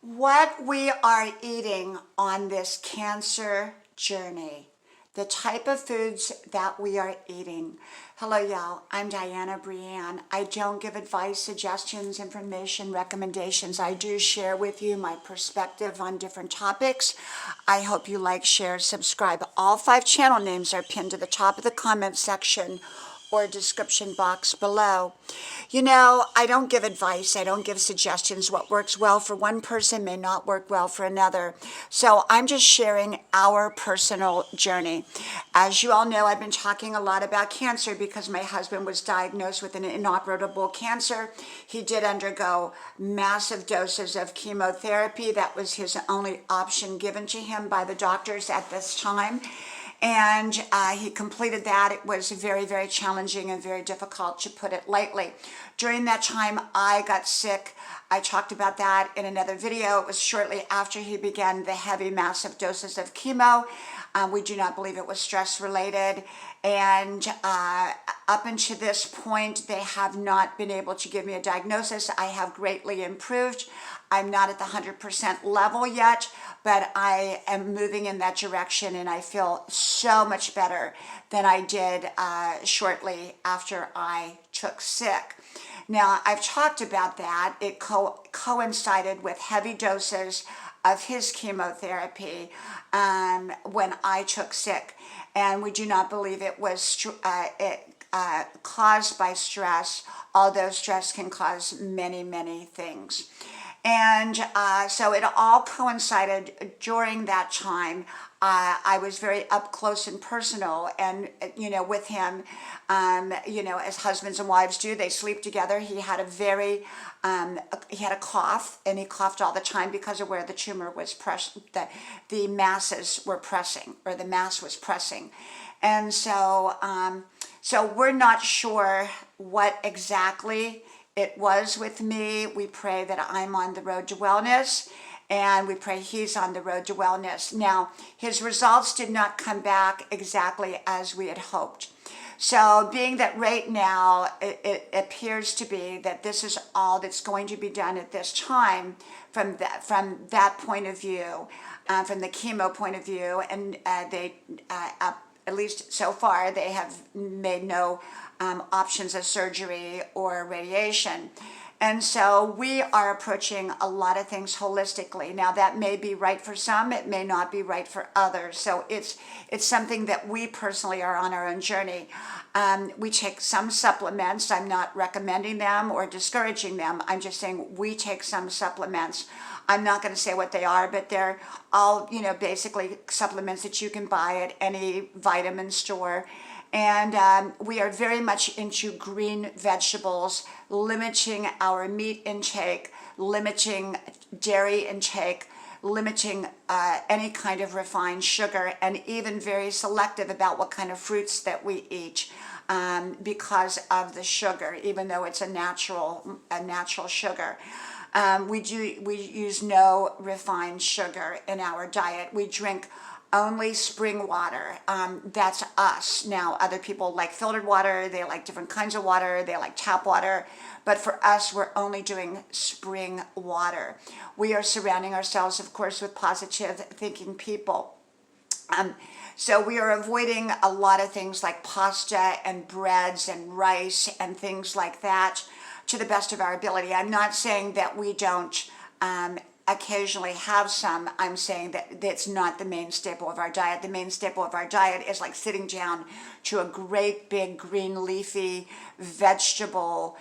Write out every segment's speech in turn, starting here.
What we are eating on this cancer journey, the type of foods that we are eating. Hello, y'all. I'm Dianna, Brianne. I don't give advice, suggestions, information, recommendations. I do share with you my perspective on different topics. I hope you like, share, subscribe. All 5 channel names are pinned to the top of the comment section or description box below. You know, I don't give advice. I don't give suggestions. What works well for one person may not work well for another. So I'm just sharing our personal journey. As you all know, I've been talking a lot about cancer because my husband was diagnosed with an inoperable cancer. He did undergo massive doses of chemotherapy. That was his only option given to him by the doctors at this time. And he completed that. It was very, very challenging and very difficult, to put it lightly. During that time, I got sick. I talked about that in another video. It was shortly after he began the heavy, massive doses of chemo. We do not believe it was stress related. And up until this point, they have not been able to give me a diagnosis. I have greatly improved. I'm not at the 100% level yet, but I am moving in that direction, and I feel so much better than I did shortly after I took sick. Now, I've talked about that. It coincided with heavy doses of his chemotherapy when I took sick, and we do not believe it was caused by stress, although stress can cause many, many things. And so it all coincided during that time. I was very up close and personal, and with him, as husbands and wives do, they sleep together. He had he had a cough, and he coughed all the time because of where the tumor was pressed. The masses were pressing, or the mass was pressing, and so we're not sure what exactly it was with me. We pray that I'm on the road to wellness, and we pray he's on the road to wellness. Now, his results did not come back exactly as we had hoped. So being that right now it appears to be that this is all that's going to be done at this time from that point of view, from the chemo point of view, and they at least so far, they have made no options of surgery or radiation. And so we are approaching a lot of things holistically. Now, that may be right for some, it may not be right for others. So it's something that we personally are on our own journey. We take some supplements. I'm not recommending them or discouraging them. I'm just saying we take some supplements. I'm not going to say what they are, but they're all, basically supplements that you can buy at any vitamin store. And we are very much into green vegetables, limiting our meat intake, limiting dairy intake, limiting any kind of refined sugar, and even very selective about what kind of fruits that we eat because of the sugar, even though it's a natural sugar. We use no refined sugar in our diet. We drink only spring water. That's us. Now, other people like filtered water. They like different kinds of water. They like tap water. But for us, we're only doing spring water. We are surrounding ourselves, of course, with positive thinking people. So we are avoiding a lot of things like pasta and breads and rice and things like that to the best of our ability. I'm not saying that we don't occasionally have some. I'm saying that it's not the main staple of our diet. The main staple of our diet is like sitting down to a great big green leafy vegetable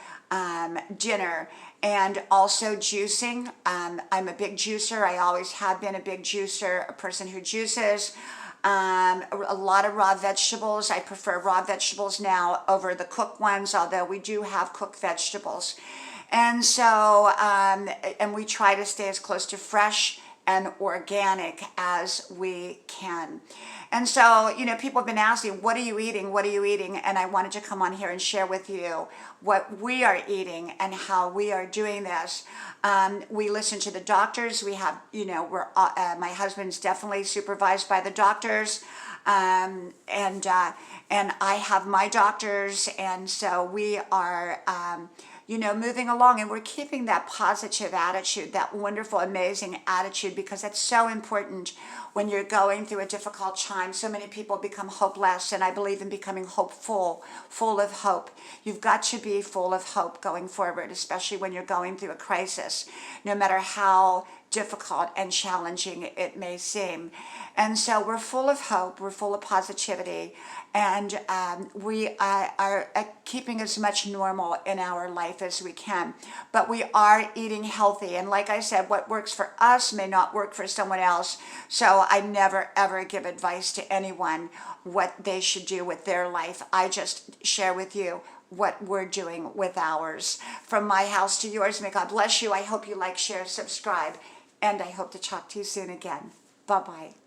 dinner, and also juicing. I'm a big juicer. I always have been a big juicer, a person who juices. A lot of raw vegetables. I prefer raw vegetables now over the cooked ones, although we do have cooked vegetables. And so, and we try to stay as close to fresh and organic as we can. And so, people have been asking, what are you eating? What are you eating? And I wanted to come on here and share with you what we are eating and how we are doing this. We listen to the doctors. We have, my husband's definitely supervised by the doctors. And I have my doctors. And so we are, moving along, and we're keeping that positive attitude, that wonderful, amazing attitude, because that's so important when you're going through a difficult time. So many people become hopeless, and I believe in becoming hopeful, full of hope. You've got to be full of hope going forward, especially when you're going through a crisis, no matter how difficult and challenging it may seem. And so we're full of hope, we're full of positivity, and we are keeping as much normal in our life as we can. But we are eating healthy, and like I said, what works for us may not work for someone else. So I never ever give advice to anyone what they should do with their life. I just share with you what we're doing with ours. From my house to yours, may God bless you. I hope you like, share, subscribe, and I hope to talk to you soon again. Bye-bye.